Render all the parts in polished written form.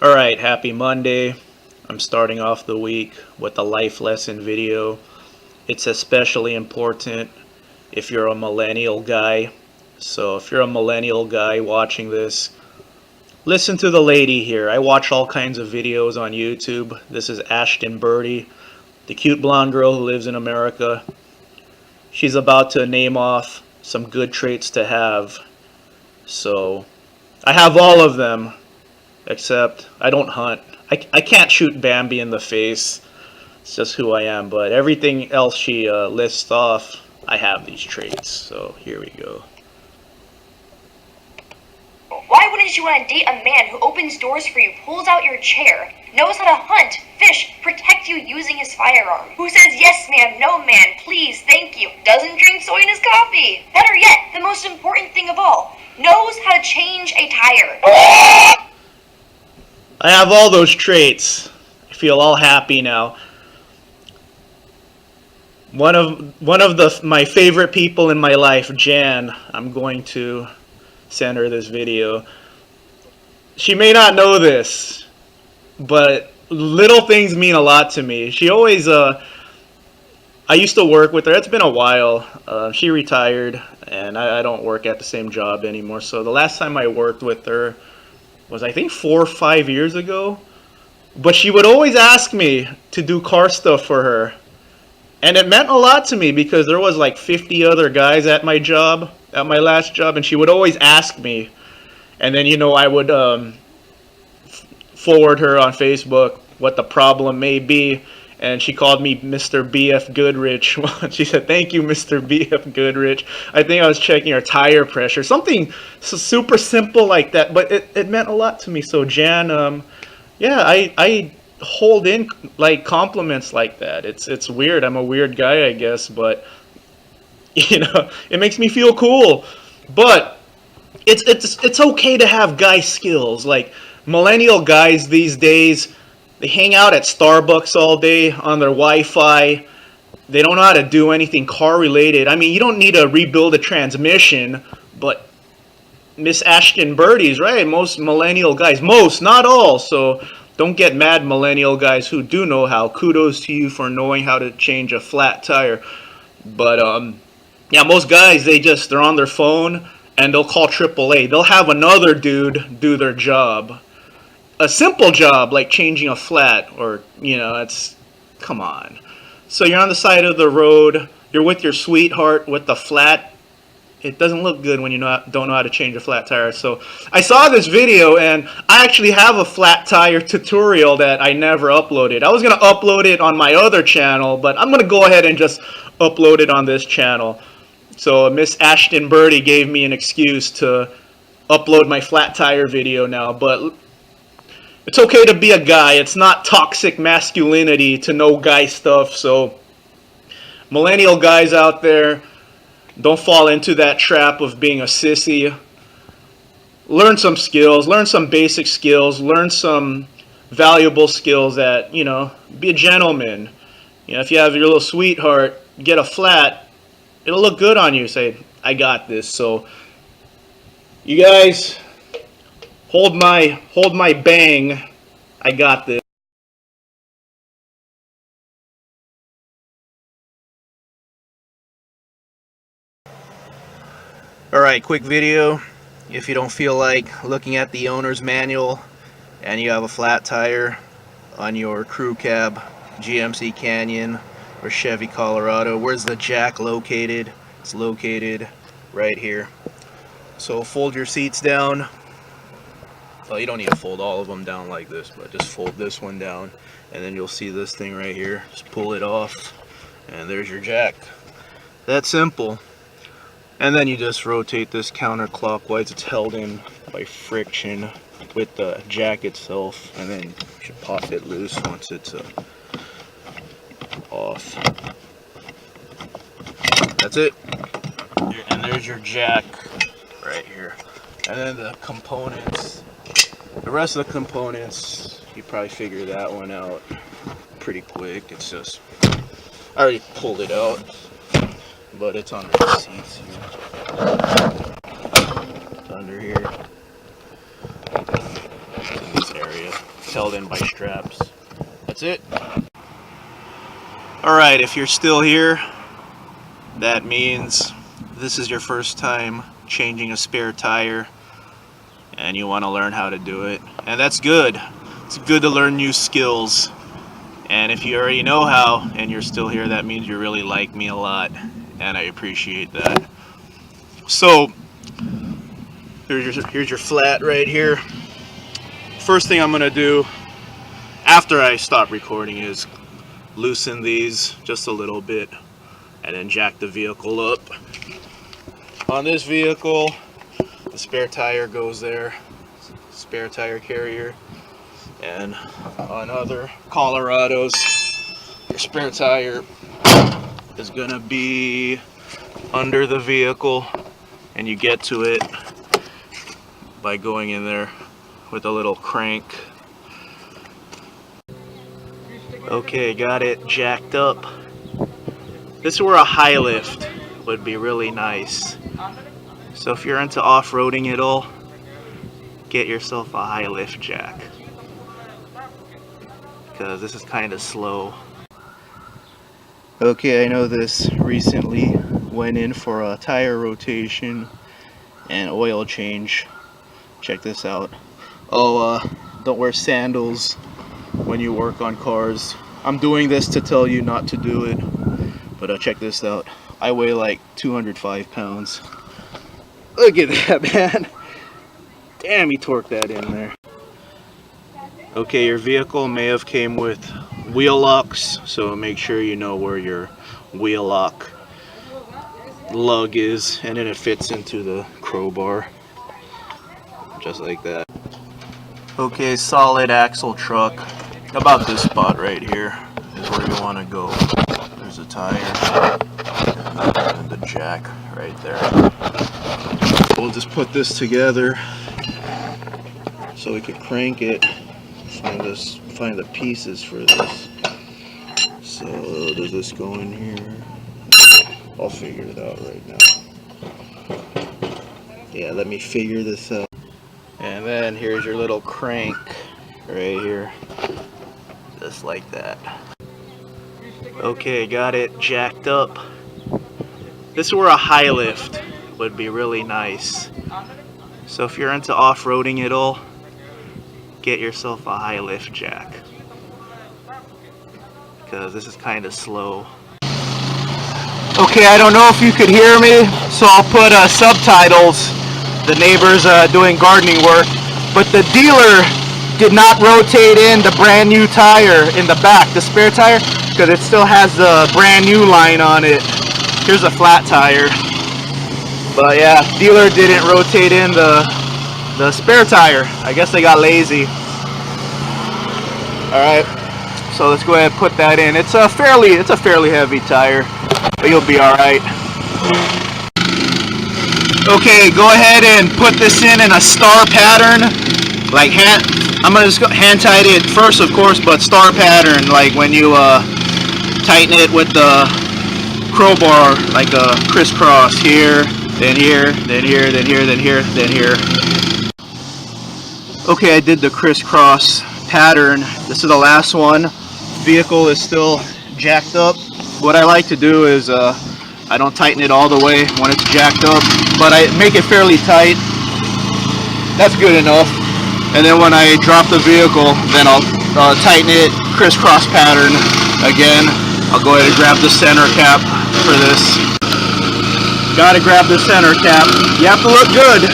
Alright, happy Monday. I'm starting off the week with a life lesson video. It's especially important if you're a millennial guy. So if you're a millennial guy watching this, listen to the lady here. I watch all kinds of videos on YouTube. This is Ashtonbirdie, the cute blonde girl who lives in America. She's about to name off some good traits to have. So I have all of them. Except I don't hunt. I can't shoot Bambi in the face. It's just who I am. But everything else she lists off, I have these traits. So here we go. Why wouldn't you want to date a man who opens doors for you, pulls out your chair, knows how to hunt, fish, protect you using his firearm, who says yes ma'am, no ma'am, please, thank you, doesn't drink soy in his coffee? Better yet, the most important thing of all, knows how to change a tire. I have all those traits. I feel all happy now. One of my favorite people in my life, Jan, I'm going to send her this video. She may not know this, but little things mean a lot to me. She always, I used to work with her. It's been a while. She retired, and I don't work at the same job anymore. So the last time I worked with her was, I think, 4 or 5 years ago. But she would always ask me to do car stuff for her. And it meant a lot to me because there was like 50 other guys at my job, at my last job, and she would always ask me. And then, I would forward her on Facebook what the problem may be. And she called me Mr. BF Goodrich. She said, "Thank you, Mr. BF Goodrich." I think I was checking her tire pressure. Something super simple like that, but it meant a lot to me. So Jan, yeah, I hold in like compliments like that. It's weird. I'm a weird guy, I guess, but it makes me feel cool. But it's okay to have guy skills. Like millennial guys these days, they hang out at Starbucks all day on their Wi-Fi. They don't know how to do anything car related. I mean, you don't need to rebuild a transmission, but Miss Ashtonbirdie's right. Most millennial guys, most, not all. So don't get mad, millennial guys who do know how. Kudos to you for knowing how to change a flat tire. But yeah, most guys they're on their phone and they'll call AAA. They'll have another dude do their job. A simple job like changing a flat, or it's, come on. So you're on the side of the road, you're with your sweetheart with the flat. It doesn't look good when you don't know how to change a flat tire. So I saw this video, and I actually have a flat tire tutorial that I never uploaded. I was going to upload it on my other channel, but I'm going to go ahead and just upload it on this channel. So Miss Ashtonbirdie gave me an excuse to upload my flat tire video now, but it's okay to be a guy. It's not toxic masculinity to know guy stuff. So millennial guys out there, don't fall into that trap of being a sissy. Learn some skills, learn some basic skills, learn some valuable skills that, be a gentleman. If you have your little sweetheart, get a flat, it'll look good on you. Say, "I got this." So you guys, hold my bang. I got this. Alright, quick video. If you don't feel like looking at the owner's manual and you have a flat tire on your crew cab, GMC Canyon or Chevy Colorado, where's the jack located? It's located right here. So fold your seats down. Well, you don't need to fold all of them down like this, but just fold this one down, and then you'll see this thing right here. Just pull it off, and there's your jack. That simple. And then you just rotate this counterclockwise. It's held in by friction with the jack itself, and then you should pop it loose once it's off. That's it. And there's your jack right here. And then the components. The rest of the components, you probably figure that one out pretty quick. It's just, I already pulled it out, but it's under the seats here. It's under here. It's in this area. held in by straps. That's it. Alright, if you're still here, that means this is your first time changing a spare tire and you want to learn how to do it. And that's good. It's good to learn new skills. And if you already know how and you're still here, that means you really like me a lot, and I appreciate that. So here's your flat right here. First thing I'm gonna do after I stop recording is loosen these just a little bit and then jack the vehicle up. On this vehicle, the spare tire goes there, spare tire carrier. And on other Colorados, your spare tire is gonna be under the vehicle, and you get to it by going in there with a little crank. Okay, got it jacked up. This is where a high lift would be really nice. So if you're into off-roading at all, get yourself a high lift jack, because this is kind of slow. Okay, I know this recently went in for a tire rotation and oil change. Check this out. Oh, don't wear sandals when you work on cars. I'm doing this to tell you not to do it, but check this out. I weigh like 205 pounds. Look at that, man. Damn, he torqued that in there. Okay, your vehicle may have came with wheel locks, so make sure you know where your wheel lock lug is, and then it fits into the crowbar, just like that. Okay, solid axle truck, about this spot right here is where you want to go. There's a tire and the jack right there. We'll just put this together so we can crank it. Find the pieces for this. So does this go in here? I'll figure it out right now. Yeah, let me figure this out. And then here's your little crank right here, just like that. Okay, got it jacked up. This is where a high lift would be really nice. So if you're into off-roading at all, get yourself a high lift jack, because this is kind of slow. Okay, I don't know if you could hear me, so I'll put subtitles. The neighbor's doing gardening work, but the dealer did not rotate in the brand new tire in the back, the spare tire, because it still has the brand new line on it. Here's a flat tire, but yeah, dealer didn't rotate in the spare tire. I guess they got lazy. Alright, so let's go ahead and put that in. It's a fairly heavy tire, but you'll be alright. Okay, go ahead and put this in a star pattern. Like I'm gonna just hand tighten it first, of course, but star pattern, like when you tighten it with the crowbar, like a crisscross here, then here, then here, then here, then here, then here. Okay, I did the crisscross pattern. This is the last one. Vehicle is still jacked up. What I like to do is I don't tighten it all the way when it's jacked up, but I make it fairly tight. That's good enough. And then when I drop the vehicle, then I'll tighten it crisscross pattern again. I'll go ahead and grab the center cap for this. Gotta grab the center cap. You have to look good.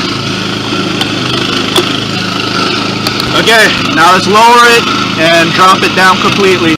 Okay, now let's lower it and drop it down completely.